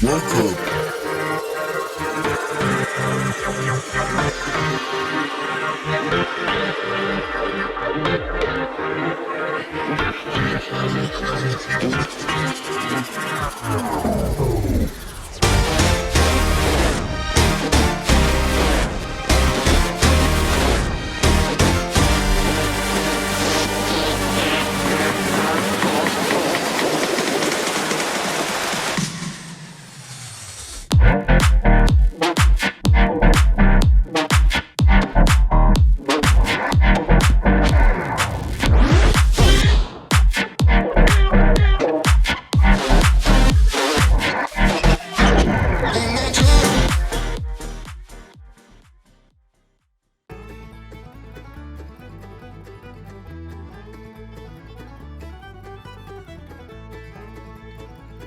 Welcome.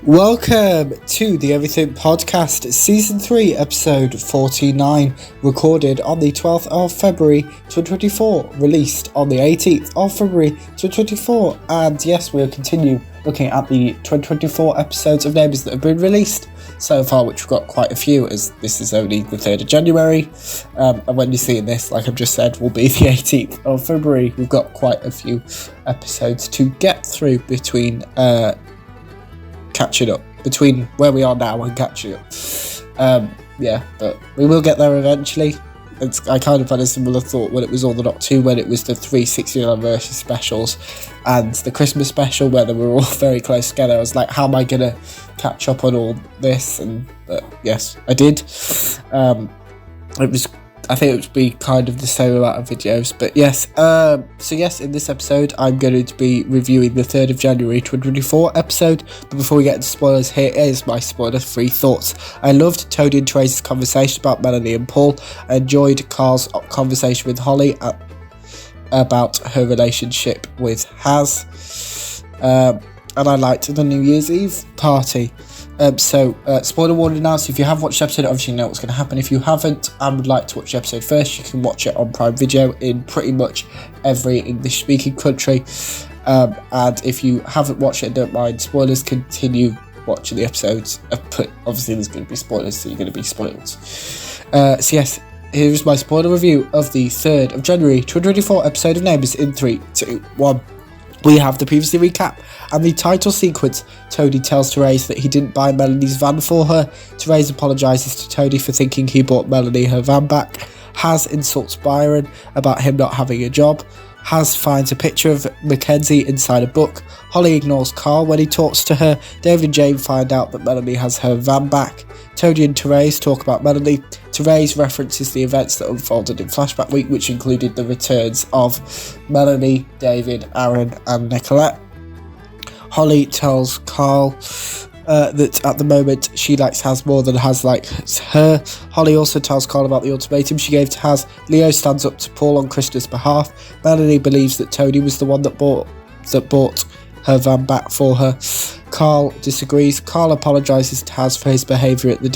Welcome to the Everything Podcast, Season 3, Episode 49, recorded on the 12th of February 2024, released on the 18th of February 2024, and yes, we'll continue looking at the 2024 episodes of Neighbours that have been released so far, which we've got quite a few, as this is only the 3rd of January, and when you're seeing this, like I've just said, will be the 18th of February. We've got quite a few episodes to get through between catching up between where we are now and catching up. But we will get there eventually. I kind of had a similar thought when it was All the Not 2, when it was the 360th anniversary specials and the Christmas special where they were all very close together. I was like, how am I going to catch up on all this? And yes, I did. I think it would be kind of the same amount of videos, but yes. So yes, in this episode, I'm going to be reviewing the 3rd of January 2024 episode. But before we get into spoilers, here is my spoiler-free thoughts. I loved Tony and Teresa's conversation about Melanie and Paul. I enjoyed Carl's conversation with Holly about her relationship with Haz. And I liked the New Year's Eve party. Spoiler warning now, so if you have watched the episode, obviously you know what's going to happen. If you haven't and would like to watch the episode first, you can watch it on Prime Video in pretty much every English-speaking country. And if you haven't watched it and don't mind spoilers, continue watching the episodes. Obviously there's going to be spoilers, so you're going to be spoiled. So yes, here's my spoiler review of the 3rd of January 2024 episode of Neighbours in 3, 2, 1. We have the previously recap and the title sequence. Tony tells Therese that he didn't buy Melanie's van for her. Therese apologises to Tony for thinking he bought Melanie her van back. Haz insults Byron about him not having a job. Haz finds a picture of Mackenzie inside a book. Holly ignores Carl when he talks to her. David and Jane find out that Melanie has her van back. Tony and Therese talk about Melanie. Therese references the events that unfolded in Flashback Week, which included the returns of Melanie, David, Aaron and Nicolette. Holly tells Carl that at the moment she likes Haz more than Haz likes her. Holly also tells Carl about the ultimatum she gave to Haz. Leo stands up to Paul on Krista's behalf. Melanie believes that Tony was the one that bought her van back for her. Carl disagrees. Carl apologises to Haz for his behaviour at the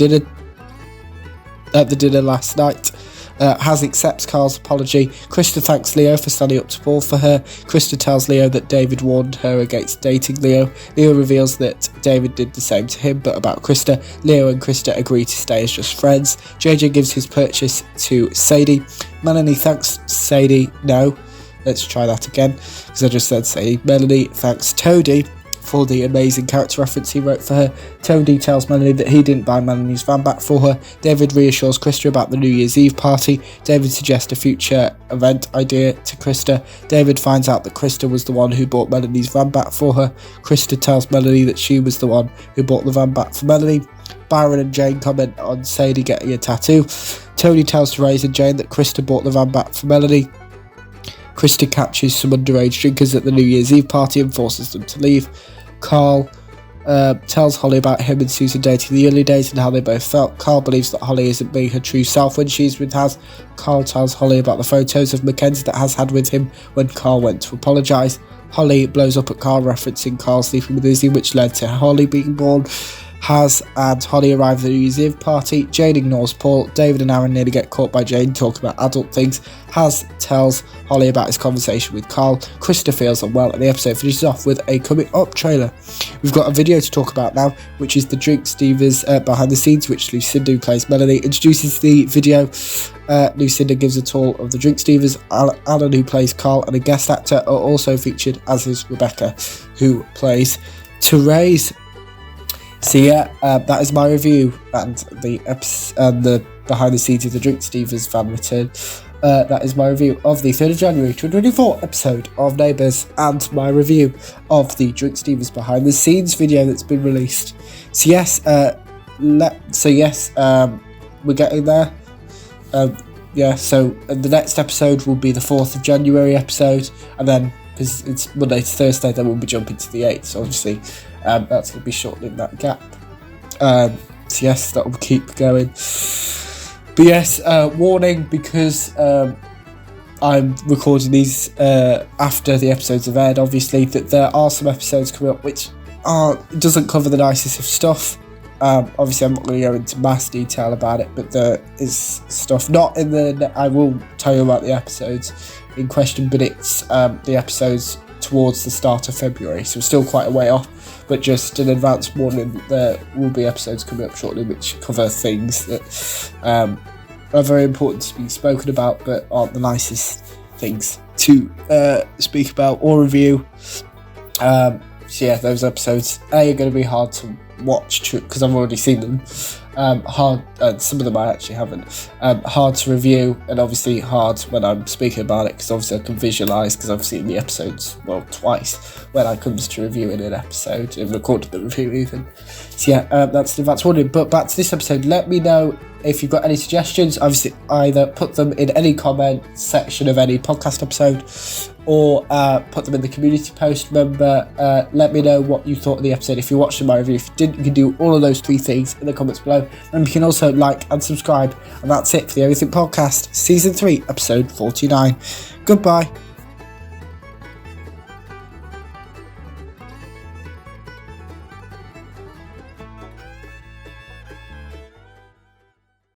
dinner last night. Haz accepts Carl's apology. Krista thanks Leo for standing up to Paul for her. Krista tells Leo that David warned her against dating Leo. Leo reveals that David did the same to him, but about Krista, Leo and Krista agree to stay as just friends. JJ gives his purchase to Sadie. Melanie thanks Sadie. No, let's try that again, because I just said Sadie. Melanie thanks Toadie for the amazing character reference he wrote for her. Tony tells Melanie that he didn't buy Melanie's van back for her. David reassures Krista about the New Year's Eve party. David suggests a future event idea to Krista. David finds out that Krista was the one who bought Melanie's van back for her. Krista tells Melanie that she was the one who bought the van back for Melanie. Byron and Jane comment on Sadie getting a tattoo. Tony tells Therese and Jane that Krista bought the van back for Melanie. Krista catches some underage drinkers at the New Year's Eve party and forces them to leave. Carl tells Holly about him and Susan dating in the early days and how they both felt. Carl believes that Holly isn't being her true self when she's with Haz. Carl tells Holly about the photos of Mackenzie that Haz had with him when Carl went to apologise. Holly blows up at Carl, referencing Carl sleeping with Izzy, which led to Holly being born. Haz and Holly arrive at the New Year's Eve party. Jane ignores Paul. David and Aaron nearly get caught by Jane talking about adult things. Haz tells Holly about his conversation with Carl. Krista feels unwell, and the episode finishes off with a coming up trailer. We've got a video to talk about now, which is the Drinks Divas behind the scenes, which Lucinda, who plays Melanie, introduces the video. Lucinda gives a tour of the Drinks Divas. Alan, who plays Carl, and a guest actor are also featured, as is Rebecca, who plays Therese. So yeah, that is my review and the behind the scenes of the Drinks Divas fan return. That is my review of the 3rd of January 2024 episode of Neighbours, and my review of the Drinks Divas behind the scenes video that's been released. So yes, we're getting there. So the next episode will be the 4th of January episode, and then because it's Monday to Thursday, then we'll be jumping to the 8th. So obviously, that's going to be shortening that gap. So yes, that will keep going. But yes, warning, because I'm recording these after the episodes have aired, obviously, that there are some episodes coming up which doesn't cover the nicest of stuff. Obviously, I'm not going to go into mass detail about it, but there is stuff not in the... I will tell you about the episodes in question, but it's the episodes towards the start of February, so still quite a way off, but just an advance warning that there will be episodes coming up shortly which cover things that are very important to be spoken about, but aren't the nicest things to speak about or review. So yeah, those episodes are going to be hard to watch because I've already seen them. Some of them I actually haven't. Hard to review, and obviously hard when I'm speaking about it, because obviously I can visualise, because I've seen the episodes twice when I comes to reviewing an episode and recorded the review even. So yeah, that's the advance warning. But back to this episode, let me know if you've got any suggestions. Obviously either put them in any comment section of any podcast episode, or put them in the community post. Remember, let me know what you thought of the episode if you watched my review. If you didn't, you can do all of those 3 things in the comments below, and you can also like and subscribe. And that's it for the Everything Podcast, Season 3, Episode 49. Goodbye.